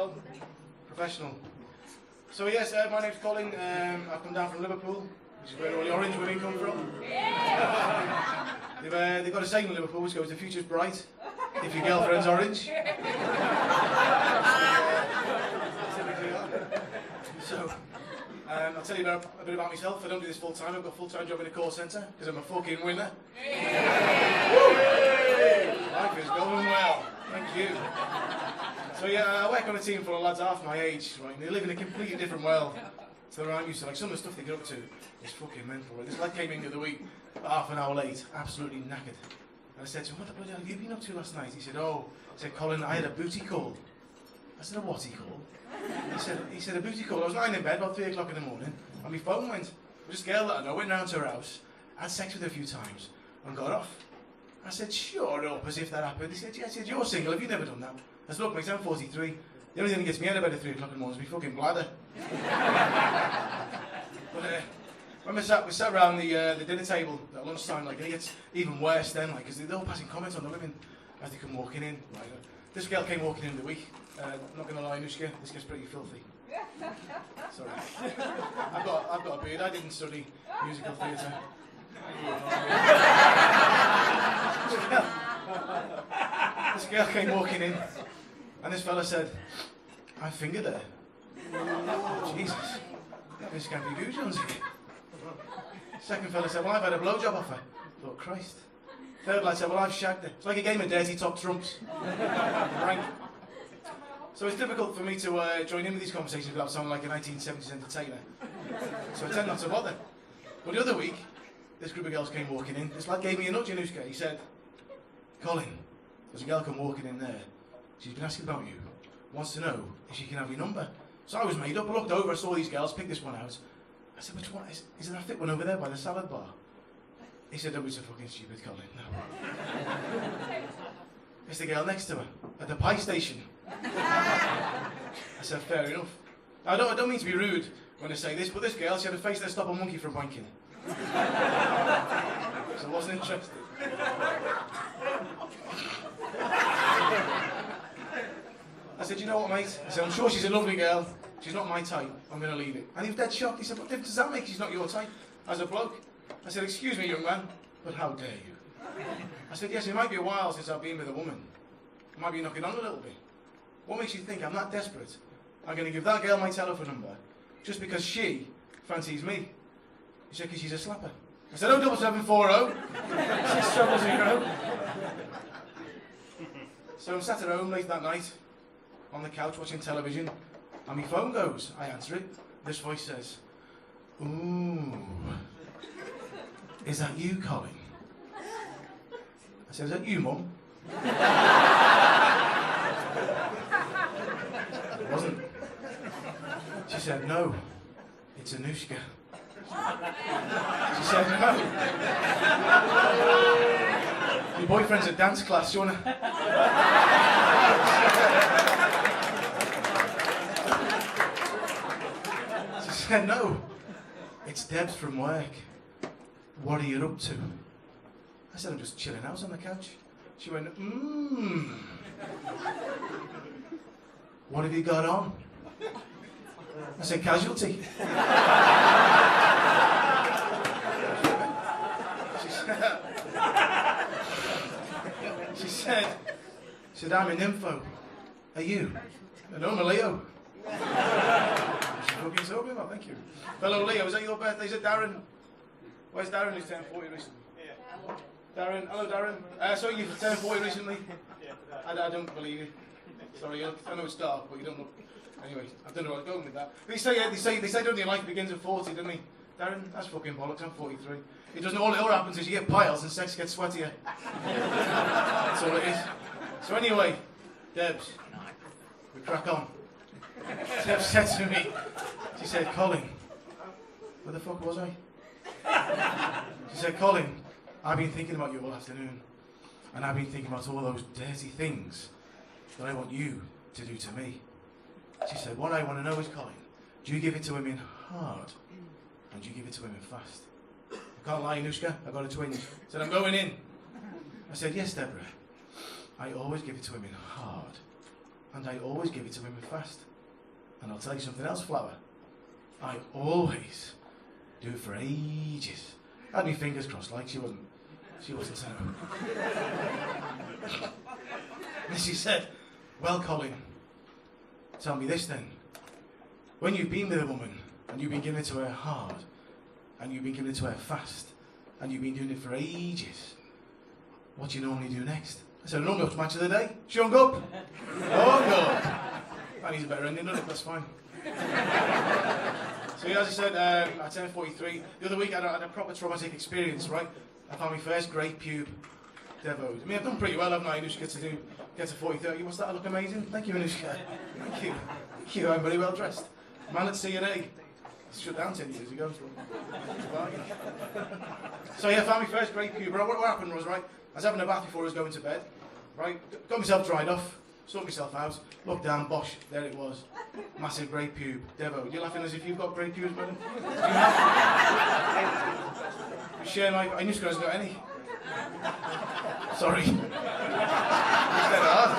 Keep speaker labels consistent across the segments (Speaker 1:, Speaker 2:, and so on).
Speaker 1: well. Professional. So yes, my name's Colin. I've come down from Liverpool, which is where all the orange women come from. They've got a saying in Liverpool which goes, "The future's bright if your girlfriend's orange." So, I'll tell you a bit about myself. I don't do this full time. I've got a full-time job in a call centre because I'm a fucking winner. Life is going well. Thank you. So yeah, I work on a team full of lads half my age, right? And they live in a completely different world to the I'm used to. Like some of the stuff they get up to is fucking mental. Right? This lad came in the other week, about half an hour late, absolutely knackered. And I said to him, "What the bloody hell have you been up to last night?" He said, "Oh," I said, "Colin, I had a booty call." I said, "A what he called?" He said, "A booty call." I was lying in bed about 3 o'clock in the morning, and my phone went. This girl that I know went round to her house, had sex with her a few times, and got off. I said, "Shut up," as if that happened. He said, "Yeah." I said, "You're single, have you never done that?" I said, "Look, mate, I'm 43. The only thing that gets me out of bed at 3 o'clock in the morning is my fucking bladder." But when we sat around the dinner table at lunchtime, like, it gets even worse then, like, because they're all passing comments on the women as they come walking in. Like, this girl came walking in the week. I'm not going to lie, Nushka, this gets pretty filthy. Sorry. I've got a beard. I didn't study musical theatre. This girl came walking in, and this fella said, "I fingered her." Jesus, this can't be good, Jonesy. Second fella said, "Well, I've had a blowjob off her." Thought, Christ. Third lad said, "Well, I've shagged her." It's like a game of dirty top trumps. Rank. So it's difficult for me to join in with these conversations without sounding like a 1970s entertainer. So I tend not to bother. But the other week, this group of girls came walking in. This lad gave me a nudge, Anushka. He said, "Colin, there's a girl come walking in there. She's been asking about you. Wants to know if she can have your number." So I was made up. I looked over, I saw these girls, picked this one out. I said, "Which one? Is it that thick one over there by the salad bar?" He said, "Don't be so fucking stupid, Colin. No." It's the girl next to her, at the pie station. I said, "Fair enough." Now, I don't mean to be rude when I say this, but this girl, she had a face that'd stop a monkey from wanking. So I wasn't interested. I said, "You know what, mate?" I said, "I'm sure she's a lovely girl. She's not my type. I'm going to leave it." And he was dead shocked. He said, "What difference does that make? She's not your type." As a bloke. I said, "Excuse me, young man, but how dare you?" I said, "Yes, it might be a while since I've been with a woman. I might be knocking on a little bit. What makes you think I'm that desperate? I'm going to give that girl my telephone number just because she fancies me." He said, "Because she's a slapper." I said, 07740 600. So I'm sat at home late that night, on the couch watching television, and my phone goes. I answer it. This voice says, "Ooh, is that you, Colin?" I said, "Is that you, Mum?" It wasn't. She said, "No, it's Anushka." She said, "No. Your boyfriend's at dance class, do you wanna?" She said, "No, it's Debs from work. What are you up to?" I said, "I'm just chilling out on the couch." She went, "What have you got on?" I said, "Casualty." She said, "I'm an info. Are you?" I know, I'm a Leo. What's she fucking talking about? Thank you. Hello, Leo. Is that your birthday? Is it Darren? Where's Darren who's turned 40 recently? Darren, hello Darren. So you've turned 40 recently? I don't believe you. Sorry, I know it's dark, but you don't look. Anyway, I don't know where I'm going with that. They say don't your life begins at 40, don't they? Darren, that's fucking bollocks. I'm 43. It doesn't. All happens is you get piles and sex gets sweatier. That's all it is. So anyway, Debs, we crack on. Debs said to me, she said, "Colin, where the fuck was I?" She said, "Colin, I've been thinking about you all afternoon, and I've been thinking about all those dirty things that I want you to do to me." She said, "What I want to know is, Colin, do you give it to women hard, and do you give it to women fast?" I can't lie, Anushka, I got a twinge. I said, "I'm going in." I said, "Yes, Deborah, I always give it to women hard, And I always give it to women fast. And I'll tell you something else, Flower. I always do it for ages. I had my fingers crossed, like she wasn't saying. And she said, well, Colin, tell me this then. When you've been with a woman, and you've been giving it to her hard, and you've been giving it to her fast, and you've been doing it for ages, what do you normally do next? I said, normally up to match of the day. Shung up. Oh, no. That needs a better ending, doesn't it? That's fine. So yeah, as I said, I turned 43. The other week I had a proper traumatic experience, right? I found my first great pube devoed. I mean, I've done pretty well, haven't I? Anushka, get to 40, what's that? I look amazing. Thank you, Anushka. Thank you. Thank you, I'm very well dressed. Man at C&A. Shut down 10 years ago. So yeah, I found my first great pube. What happened was, right, I was having a bath before I was going to bed, right? Got myself dried off, sorted myself out, looked down, bosh, there it was. Massive great pube, Devo. You're laughing as if you've got great pubes, madam? Do you have? Share my... I just hasn't got any. Sorry. He's dead hard.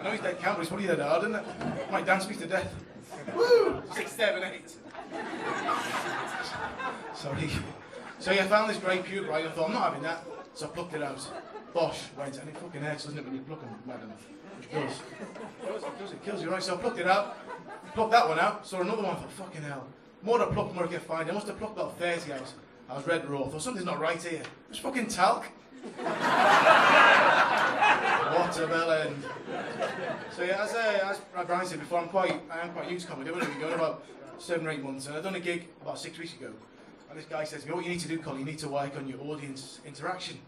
Speaker 1: I know he's dead camp, but he's probably dead hard, isn't it? Might dance me to death. Woo! 6, 7, 8. Sorry. So yeah, I found this great pube, right? I thought, I'm not having that. So I plucked it out. Bosh, went, and it fucking hurts, doesn't it, when you pluck them, madam? It does. It kills you, right? So I plucked it out. Plucked that one out. Saw another one. I thought, fucking hell. The more I plucked, the more I get fined. I must have plucked about 30 out. I was red raw. I thought, something's not right here. It was fucking talc. What a bell end. So yeah, as Brian said before, I am quite new to comedy. I've only been going about 7 or 8 months, and I've done a gig about 6 weeks ago. And this guy says to me, what you need to do, Colin, you need to work on your audience interaction.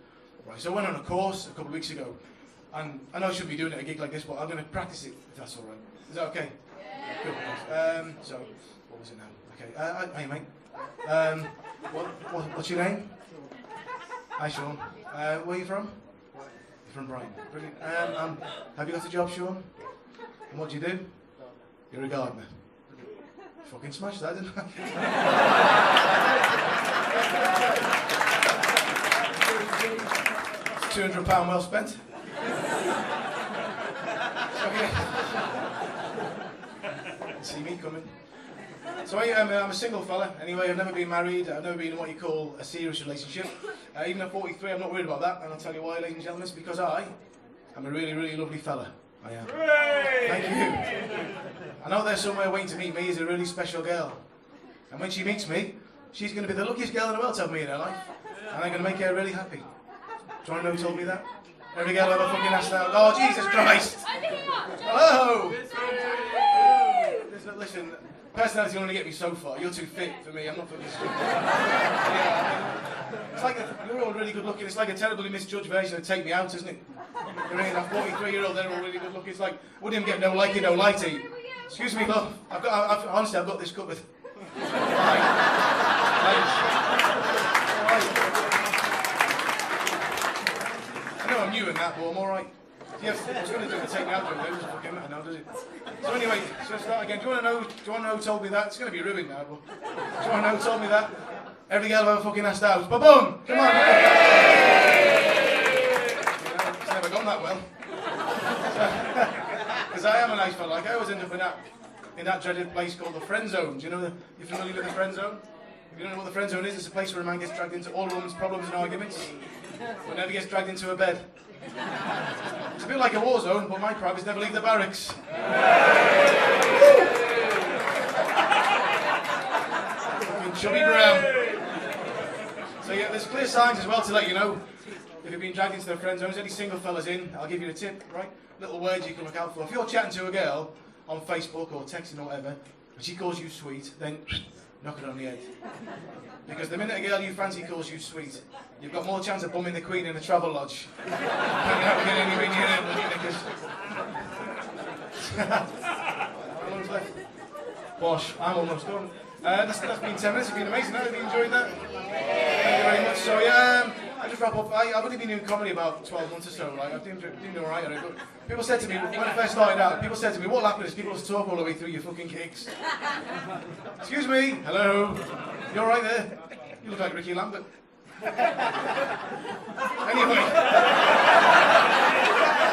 Speaker 1: Right, so I went on a course a couple of weeks ago, and I know I shouldn't be doing it at a gig like this, but I'm going to practice it, if that's all right. Is that okay? Yeah. Cool. So, what was it now? Okay, hey mate. What's your name? Hi Sean. Where are you from? You're from Brighton. Brilliant. Have you got a job, Sean? And what do you do? You're a gardener. Fucking smashed that, didn't I? £200 well spent. So, yeah. See me coming. So I'm a single fella. Anyway, I've never been married. I've never been in what you call a serious relationship. Even at 43, I'm not worried about that. And I'll tell you why, ladies and gentlemen. It's because I am a really, really lovely fella. I am. Hooray! Thank you. I know there's somewhere waiting to meet me is a really special girl. And when she meets me, she's going to be the luckiest girl in the world to have me in her life. And I'm going to make her really happy. Do you want to know who told me that? Every girl ever fucking asked out. Oh, Jesus Christ! Hello! Listen, personality only get me so far. You're too fit for me. I'm not fucking stupid. Yeah, it's like you're all really good looking. It's like a terribly misjudged version of Take Me Out, isn't it? You're in that 43-year-old. They're all really good looking. It's like wouldn't even get no likey, no lighty. Excuse me, love. Honestly, I've got this covered. Right. I know I'm new in that, but I'm all right. Yes, I was going to do the Take Me Out joke. It doesn't fucking matter now, does it? So anyway, so let's start again. Do you want to know who told me that? It's going to be ruined now, but do you want to know who told me that? Every girl I've ever fucking asked out. Ba-boom! Come on! It's never gone that well. Because I am a nice fella. Like I always end up in that dreaded place called the friend zone. Do you know you're familiar with the friend zone? If you don't know what the friend zone is, it's a place where a man gets dragged into all a woman's problems and arguments, but never gets dragged into a bed. It's a bit like a war zone, but my privates never leave the barracks. Chubby Brown. So yeah, there's clear signs as well to let you know if you've been dragged into the friend zone. There's any single fellas in, I'll give you a tip, right? Little words you can look out for. If you're chatting to a girl on Facebook or texting or whatever, and she calls you sweet, then knock her on the head. Because the minute a girl you fancy calls you sweet, you've got more chance of bumming the Queen in a travel lodge. You're not getting anywhere near them, will you, because... How long's left? Bosh, I'm almost done. That's been 10 minutes. It's been amazing. Have you enjoyed that? Thank you very much. So yeah, I just wrap up. I've only been doing comedy about 12 months or so. Like I've been doing all right at it. But people said to me when I first started out, people said to me, "What happened is people just talk all the way through your fucking gigs." Excuse me. Hello. You all right there? You look like Ricky Lambert. Anyway,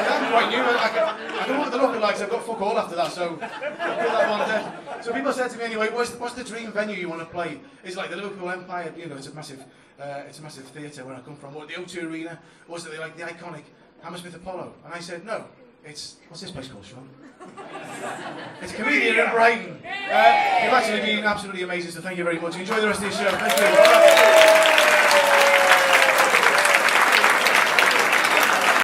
Speaker 1: I'm quite new. I don't want the lookalikes. I've got fuck all after that, so put that one dead. So people said to me anyway, what's the dream venue you want to play? It's like the Liverpool Empire, you know, it's a massive theatre where I come from. Or the O2 Arena, or is it like the iconic Hammersmith Apollo? And I said, no, what's this place called, Sean? It's Komedia in Brighton. You've actually been absolutely amazing, so thank you very much. Enjoy the rest of your show. Thank you.